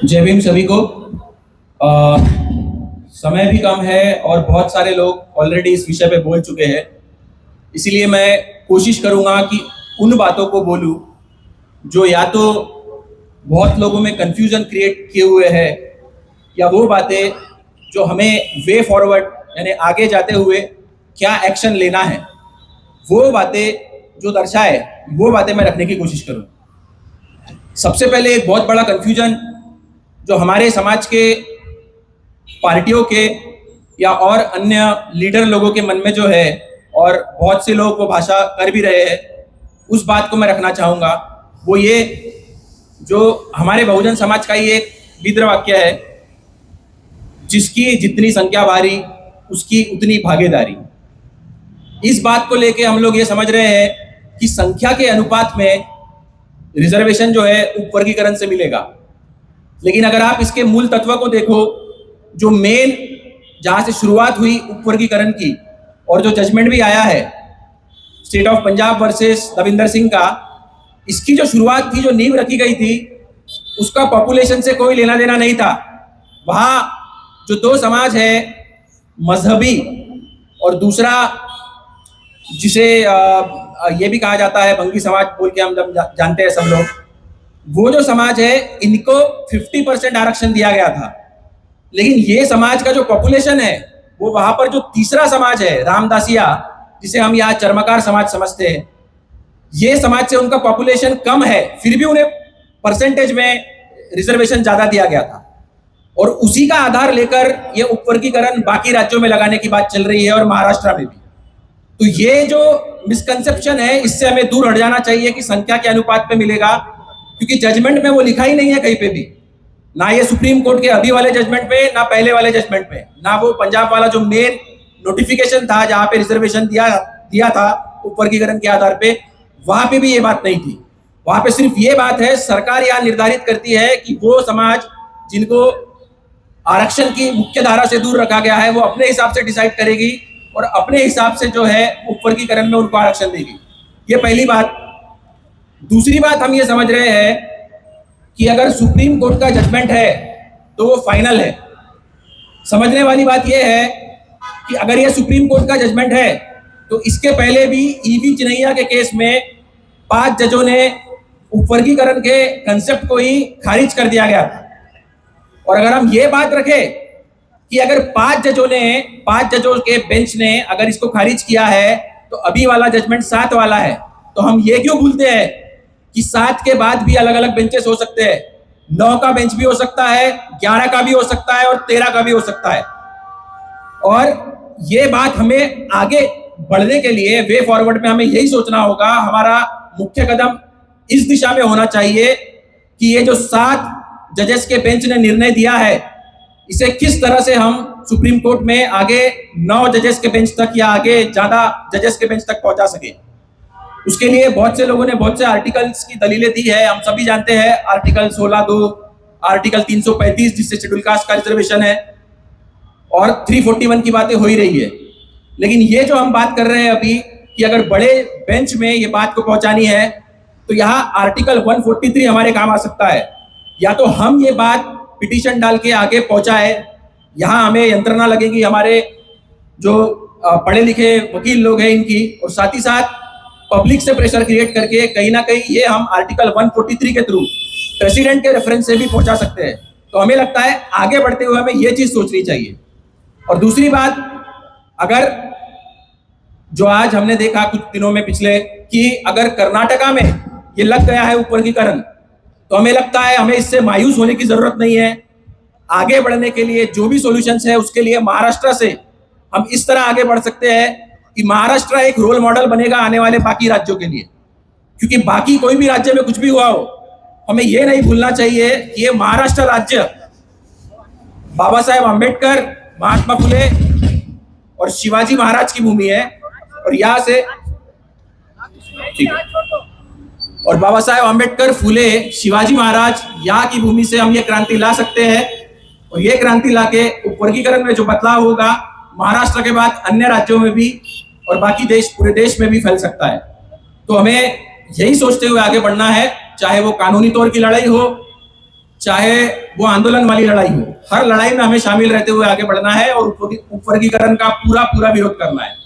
जय भीम सभी को। अ, समय भी कम है और बहुत सारे लोग ऑलरेडी इस विषय पे बोल चुके हैं, इसीलिए मैं कोशिश करूंगा कि उन बातों को बोलूं जो या तो बहुत लोगों में कंफ्यूजन क्रिएट किए हुए है, या वो बातें जो हमें वे फॉरवर्ड यानी आगे जाते हुए क्या एक्शन लेना है, वो बातें जो दर्शाए वो बातें मैं रखने की कोशिश करूँ। सबसे पहले एक बहुत बड़ा कंफ्यूजन जो हमारे समाज के पार्टियों के या और अन्य लीडर लोगों के मन में जो है, और बहुत से लोग वो भाषा कर भी रहे हैं, उस बात को मैं रखना चाहूँगा। वो ये जो हमारे बहुजन समाज का ही एक विद्र वाक्य है, जिसकी जितनी संख्या भारी उसकी उतनी भागीदारी। इस बात को लेके हम लोग ये समझ रहे हैं कि संख्या के अनुपात में रिजर्वेशन जो है उपवर्गीकरण से मिलेगा, लेकिन अगर आप इसके मूल तत्व को देखो, जो मेन जहां से शुरुआत हुई उपवर्गीकरण की और जो जजमेंट भी आया है state of Punjab versus Davinder Singh का, इसकी जो शुरुआत थी, जो नींव रखी गई थी, उसका पॉपुलेशन से कोई लेना देना नहीं था। वहां जो दो समाज है, मजहबी और दूसरा जिसे ये भी कहा जाता है बंगी समाज बोल के हम जानते हैं सब लोग, वो जो समाज है इनको 50% आरक्षण दिया गया था। लेकिन ये समाज का जो पॉपुलेशन है, वो वहां पर जो तीसरा समाज है रामदासिया, जिसे हम यहाँ चर्मकार समाज समझते हैं, ये समाज से उनका पॉपुलेशन कम है, फिर भी उन्हें परसेंटेज में रिजर्वेशन ज्यादा दिया गया था। और उसी का आधार लेकर ये उपवर्गीकरण बाकी राज्यों में लगाने की बात चल रही है, और महाराष्ट्र में भी। तो ये जो मिसकंसेप्शन है, इससे हमें दूर हट जाना चाहिए कि संख्या के अनुपात पे मिलेगा, क्योंकि जजमेंट में वो लिखा ही नहीं है कहीं पे भी, ना ये सुप्रीम कोर्ट के अभी वाले जजमेंट में, ना पहले वाले जजमेंट में, ना वो पंजाब वाला जो मेन नोटिफिकेशन था जहां पे रिजर्वेशन दिया था उपवर्गीकरण के आधार पे, वहां पे भी ये बात नहीं थी। वहां पे सिर्फ ये बात है, सरकार यहाँ निर्धारित करती है कि वो समाज जिनको आरक्षण की मुख्य धारा से दूर रखा गया है, वो अपने हिसाब से डिसाइड करेगी और अपने हिसाब से जो है उपवर्गीकरण में उनको आरक्षण देगी। ये पहली बात। दूसरी बात, हम ये समझ रहे हैं कि अगर सुप्रीम कोर्ट का जजमेंट है तो वो फाइनल है। समझने वाली बात यह है कि अगर ये सुप्रीम कोर्ट का जजमेंट है तो इसके पहले भी ईवी चिनैया के केस में 5 जजों ने उपवर्गीकरण के कंसेप्ट को ही खारिज कर दिया गया था। और अगर हम ये बात रखें कि अगर 5 जजों के बेंच ने अगर इसको खारिज किया है, तो अभी वाला जजमेंट 7 वाला है, तो हम ये क्यों भूलते हैं कि 7 के बाद भी अलग अलग बेंचेस हो सकते हैं। 9 का बेंच भी हो सकता है, 11 का भी हो सकता है और 13 का भी हो सकता है। और ये बात हमें आगे बढ़ने के लिए वे फॉरवर्ड में हमें यही सोचना होगा, हमारा मुख्य कदम इस दिशा में होना चाहिए कि ये जो 7 जजेस के बेंच ने निर्णय दिया है, इसे किस तरह से हम सुप्रीम कोर्ट में आगे 9 जजेस के बेंच तक या आगे ज्यादा जजेस के बेंच तक पहुंचा सके। उसके लिए बहुत से लोगों ने बहुत से आर्टिकल्स की दलीलें दी है। हम सभी जानते हैं आर्टिकल 16(2), आर्टिकल 335 जिससे शेड्यूल कास्ट का रिजर्वेशन है, और 341 की बातें हो ही रही है। लेकिन ये जो हम बात कर रहे हैं अभी कि अगर बड़े बेंच में ये बात को पहुंचानी है, तो यहाँ आर्टिकल 143 हमारे काम आ सकता है। या तो हम ये बात पिटीशन डाल के आगे पहुंचाए, यहाँ हमें यंत्रणा लगेगी हमारे जो पढ़े लिखे वकील लोग हैं इनकी, और साथ ही साथ पब्लिक से प्रेशर क्रिएट करके कहीं ना कहीं ये हम आर्टिकल 143 के थ्रू प्रेसिडेंट के रेफरेंस से भी पहुंचा सकते हैं। तो हमें लगता है आगे बढ़ते हुए हमें ये चीज सोचनी चाहिए। और दूसरी बात, अगर जो आज हमने देखा कुछ दिनों में पिछले, कि अगर कर्नाटका में ये लग गया है उपवर्गीकरण, तो हमें लगता है हमें इससे मायूस होने की जरूरत नहीं है। आगे बढ़ने के लिए जो भी सॉल्यूशंस है, उसके लिए महाराष्ट्र से हम इस तरह आगे बढ़ सकते हैं कि महाराष्ट्र एक रोल मॉडल बनेगा आने वाले बाकी राज्यों के लिए। क्योंकि बाकी कोई भी राज्य में कुछ भी हुआ हो, हमें यह नहीं भूलना चाहिए कि ये महाराष्ट्र राज्य बाबा साहेब आंबेडकर, महात्मा फुले और शिवाजी महाराज की भूमि है। और यहाँ से ठीक है, और बाबा साहेब आंबेडकर, फुले, शिवाजी महाराज, यहाँ की भूमि से हम ये क्रांति ला सकते हैं। और ये क्रांति लाके उपवर्गीकरण में जो बदलाव होगा, महाराष्ट्र के बाद अन्य राज्यों में भी और बाकी पूरे देश में भी फैल सकता है। तो हमें यही सोचते हुए आगे बढ़ना है, चाहे वो कानूनी तौर की लड़ाई हो, चाहे वो आंदोलन वाली लड़ाई हो, हर लड़ाई में हमें शामिल रहते हुए आगे बढ़ना है और उपवर्गीकरण का पूरा पूरा विरोध करना है।